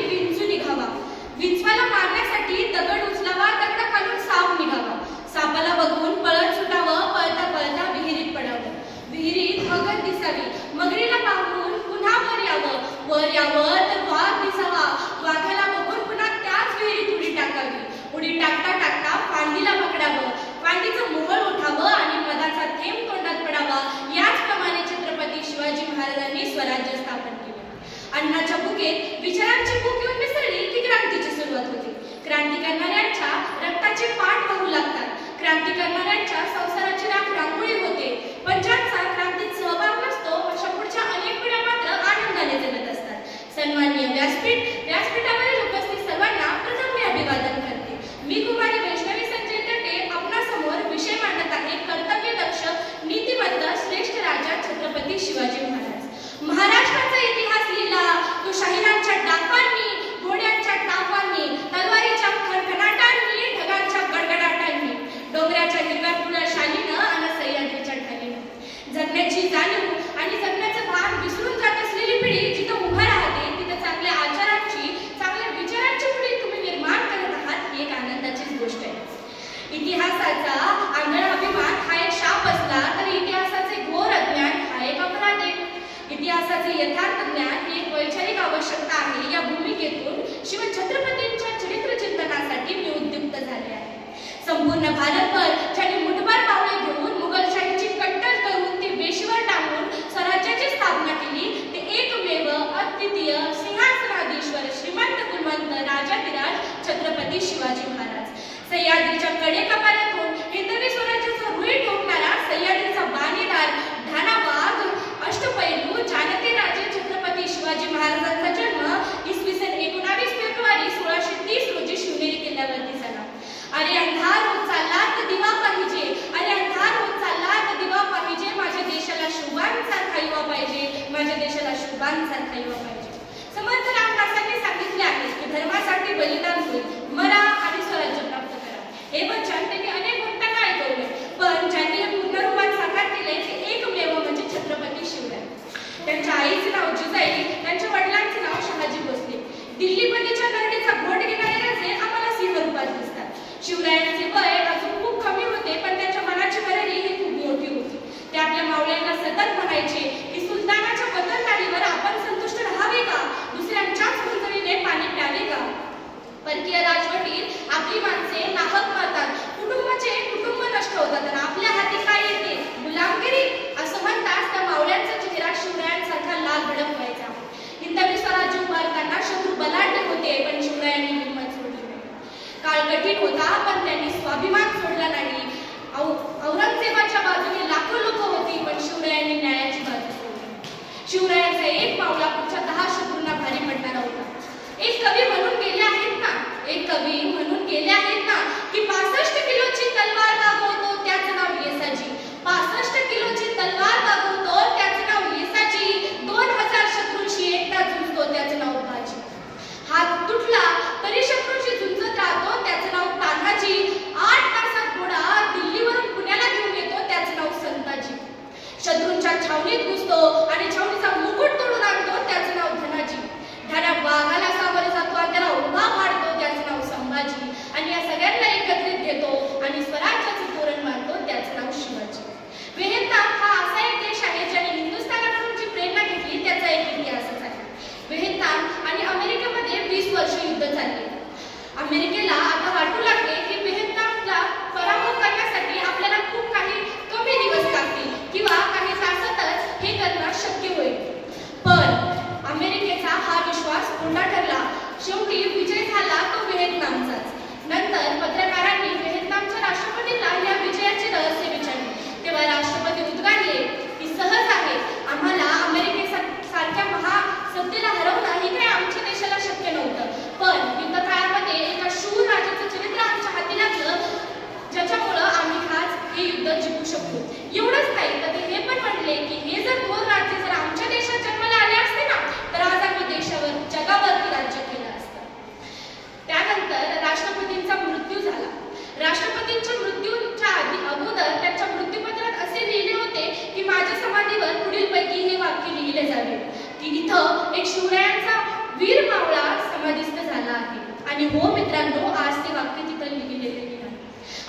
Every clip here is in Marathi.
विंचू निघावा, विंचवाला मारण्यासाठी दगड उचलावा, दगडाखालून साप निघावा, सापाला बघून पळत सुटावं, पळता पळता विहिरीत पडावं, विहिरीत मगर दिसावी, मगरीला पाहून पुन्हा वर यावं, वर यावं तर वाघ दिसावा, वाघाला बघून पुन्हा त्याच विहिरीत उडी टाकावी, उडी टाकता टाकता फांदीला पकडावं, फांदीचं मोहळ उठावं आणि मधाचा थेंब तोंडात पडावा. याचप्रमाणे छत्रपती शिवाजी महाराजांनी स्वराज्य स्थापन केले. अन्नाच्या भुकेत विचारांची भूक येऊन मिसळली की क्रांतीची सुरुवात होते. क्रांती करणाऱ्यांच्या रक्ताचे पाठ वाहू लागतात. क्रांती करणाऱ्यांच्या संसाराची रांगोळी होते. पण ज्यांचा क्रांतीत सहभाग नसतो अशा पुढच्या अनेक पिढ्या मात्र आनंदाने जगत असतात. सन्माननीय व्यासपीठावरील उपस्थित सर्वांना प्रथम मी अभिवादन करते. मी कुमारी वैष्णवी संजय तटे आपणासमोर विषय मांडत आहे कर्तव्यदक्ष नीतिमत्त श्रेष्ठ राजा छत्रपती शिवाजी महाराज. महाराष्ट्राचा इतिहास लिहिला तो शाहिरांच्या डाकांनी, घोड्यांच्या टापांनी, तलवारीच्या खणखणाटांनी, ढगांच्या गडगडाटांनी, डोंगराच्या हिरव्या शालीनं आणि सह्याद्रीच्या ढालीनं. जगण्याची जाणीव आणि जगण्याचं भान विसरून जात असलेली पिढी जिथं उभा राहते तिथं चांगल्या आचारांची, चांगल्या विचारांची पिढी तुम्ही निर्माण करत आहात ही एक आनंदाचीच गोष्ट आहे. इतिहासाचा आंधळा अभिमान हा एक शाप असला तरी इतिहासाचे घोर अज्ञान हा एक अपराध आहे. इतिहासाचे यथार्थ ज्ञान ही एक वैचारिक आवश्यकता आहे. या भूमिकेतून शिवछत्रपतींच्या चरित्र चिंतनासाठी मी उद्युक्त झाले आहे. संपूर्ण भारतभर ज्यांनी मुठभर पावले घेऊन मुघलशाहीची कट्टर करून ती वेशीवर टांगून स्वराज्याची स्थापना केली ते एकमेव अद्वितीय सिंहासनाधीश्वर श्रीमंत गुणवंत राजाधिराज छत्रपती शिवाजी महाराज. सह्याद्रीच्या कडे कपाऱ्यातून हिंदवी स्वराज्याचा रुई ठोकणारा सह्याद्रीचा बाणेदार ढाणावाग अष्टपैलू जानते राजे छत्रपती शिवाजी महाराजांचा जन्म इसवी सन 19 फेब्रुवारी 1630 रोजी शिवनेरी किल्ल्यावरती झाला. अरे अंधार होत चालला तर दिवा पाहिजे, अरे अंधार होत चालला तर दिवा पाहिजे, माझ्या देशाला शुभांसारखा युवा पाहिजे, माझ्या देशाला शुभांसारखा युवा पाहिजे. समर्थ रामदासांनी सांगितले आहे की धर्मासाठी बलिदान होईल, मरा आणि स्वराज्य प्राप्त करा. हे वचन त्यांनी अनेक भक्तांना ऐकवले, पण ज्यांनी हे पूर्णरूपात साकार केले ते एकमेव म्हणजे छत्रपती शिवराय. त्यांच्या आईचे नाव जिजाई, त्यांच्या वडिलांचे नाव शहाजी भोसले. दिल्लीपतीच्या नरडीचा घोट घेणारे राजे आम्हाला सिंह रूपात दिसतात. शिवरायांचे वय अजून खूप कमी होते पण त्यांच्या मनाची वरळी ही खूप मोठी होती. ते आपल्या मावळ्यांना सतत म्हणायचे की सुलतानाच्या पतनदारीवर आपण संतुष्ट राहावे का, दुसऱ्यांच्याच गुंतवणीने पाणी प्यावे का. परकीय राजवटीत आपली माणसे नाहक मारतात, कुटुंब नष्ट होतात आणि आपल्या हाती काय येते, गुलामगिरी असं म्हणताच त्या मावळ्यांचा चेहरा शिवरायांसारखा लाल भडक व्हायचा. हिंदवी स्वराज्य उभारताना शत्रू बलाढ्य होते पण शिवरायांनी हिंमत सोडली नाही. काळ कठीण होता पण त्यांनी स्वाभिमान सोडला नाही. औरंगजेबाच्या बाजूने लाखो लोक होती पण शिवरायांनी न्यायाची बाजू सोडली. शिवरायांचा एक पावला पुढच्या 10 शत्रूंना भारी पडणारा होता. एक कवी म्हणून गेले आहेत ना की 65 किलोची तलवार दाखवतो त्याचं नाव येसाजी, 65 किलोची तलवार दाखवतो त्याचं नाव येसाजी, 2000 शत्रूंशी एकटा झुंजतो त्याचं नाव बाजी, हात तुटला तरी शत्रूंशी झुंजत राहतो त्याचं नाव तान्हाजी, 8 तासात घोडा दिल्लीवरून पुण्याला घेऊन येतो त्याचं नाव संताजी, शत्रूंच्या छावणीत घुसतो आणि छावणीचा मुकुट तोडून आणतो त्याचं नाव धनाजी, ढाण्या वाघाला सामोरे जातो आणि त्याला उभा पाडतो त्याचं नाव संभाजी आणि या सगळ्यांना एकत्रित घेतो आणि स्वराज्याचे तोरण मारतो त्याचं नाव शिवाजी. व्हिएतनाम हा असा एक देश आहे ज्याने हिंदुस्थानाकडून जी प्रेरणा घेतली त्याचा एक इतिहासच आहे. व्हिएतनाम आणि अमेरिकेमध्ये 20 वर्ष युद्ध चालले. अमेरिकेला आता वाटू लागले की व्हिएतनामला पराभव करण्यासाठी आपल्याला खूप काही कमी दिवस लागतील किंवा काही तासातच हे करणं शक्य होईल. पण अमेरिकेचा हा विश्वास खोटा ठरला. शेवटी विजय झाला तो व्हिएतनामचाच. नंतर पत्रकारांनी व्हिएतनामच्या राष्ट्रपतींना या विजयाचे रहस्य विचारले. तेव्हा राष्ट्रपती उद्गारले की सहज आहे, आम्हाला अमेरिकेसारख्या महासत्तेला हरवणं हे काय आमच्या देशाला शक्य नव्हतं. पण युद्ध काळामध्ये एका शूर राजाचं चरित्र आमच्या हाती लागलं ज्याच्यामुळं आम्ही आज हे युद्ध जिंकू शकतो. एवढंच नाही तर ते हे पण म्हणले की हे जर थोर राज्य जर आमच्या देशात जन्माला आले असते ना तर आज आम्ही देशावर जगावरती राज्य केलं असतं. त्यानंतर राष्ट्रपतींचा मृत्यू झाला. राष्ट्रपतींच्या मृत्यूच्या अगोदर त्यांच्या मृत्यूपत्रात असे लिहिले होते की माझ्या समाधीवर पुढीलपैकी हे वाक्य लिहिले जावे की इथं एक शिवरायांचा वीर मावळा समाधी आणि हो मित्रांनो, आज ते वाक्य तिथं लिहिलेले नाही.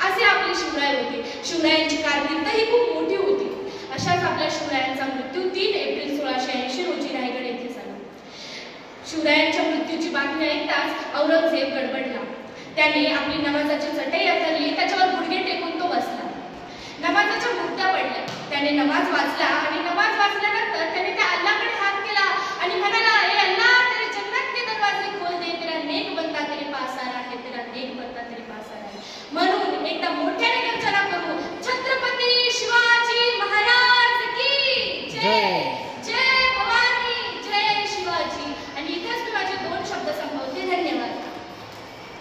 असे आपले शिवराय होते. शिवरायांची कारकीर्द ही खूप मोठी होती. अशाच आपल्या शिवरायांचा मृत्यू 3 एप्रिल 1680 रोजी रायगड येथे झाला. शिवरायांच्या मृत्यूची बातमी ऐकताच औरंगजेब गडबडला. त्याने आपली नमाजाची चटई अंथरली, त्याच्यावर गुडघे टेकून तो बसला. नमाजाच्या मुर्त्या पडल्या. त्याने नमाज वाचला आणि नमाज वाचल्यानंतर त्याने त्या अल्लाहकडे हात केला आणि म्हणाला, ए अल्लाह, तेरे जन्नत के दरवाजे खोल दे, तेरा नेक बंदा तेरे पास आ रहा है, तेरा नेक बंदा तेरे पास आ रहा है. म्हणून एकदा मोठ्याने